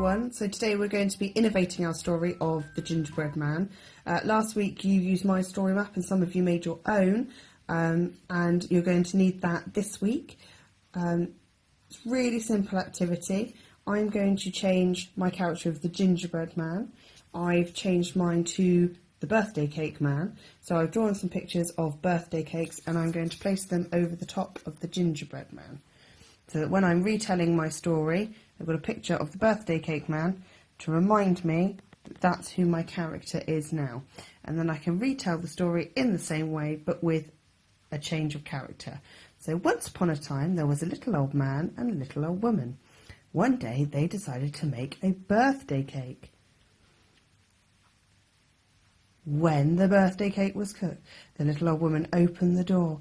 everyone. So today we're going to be innovating our story of the Gingerbread Man. Last week you used my story map and some of you made your own, and you're going to need that this week. It's a really simple activity. I'm going to change my character of the Gingerbread Man. I've changed mine to the Birthday Cake Man. So I've drawn some pictures of birthday cakes and I'm going to place them over the top of the Gingerbread Man. So that when I'm retelling my story, I've got a picture of the Birthday Cake Man to remind me that that's who my character is now. And then I can retell the story in the same way, but with a change of character. So once upon a time, there was a little old man and a little old woman. One day, they decided to make a birthday cake. When the birthday cake was cooked, the little old woman opened the door,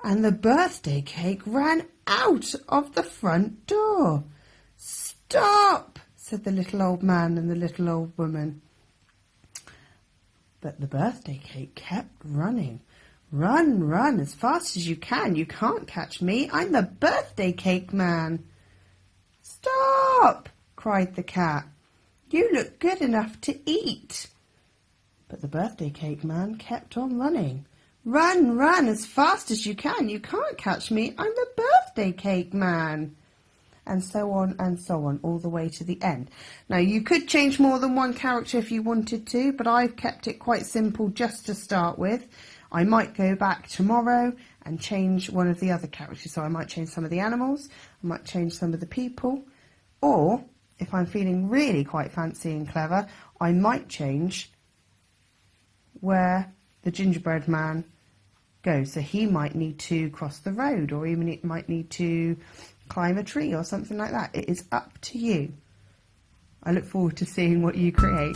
and the birthday cake ran out of the front door. "Stop!" said the little old man and the little old woman. But the birthday cake kept running. "Run, run as fast as you can. You can't catch me. I'm the Birthday Cake Man." "Stop!" cried the cat. "You look good enough to eat." But the Birthday Cake Man kept on running. "Run, run as fast as you can. You can't catch me. I'm the Birthday Cake Man." And so on, all the way to the end. Now, you could change more than one character if you wanted to, but I've kept it quite simple just to start with. I might go back tomorrow and change one of the other characters. So I might change some of the animals, I might change some of the people, or if I'm feeling really quite fancy and clever, I might change where the Gingerbread Man goes. So he might need to cross the road, or even it might need to climb a tree or something like that. It is up to you. I look forward to seeing what you create.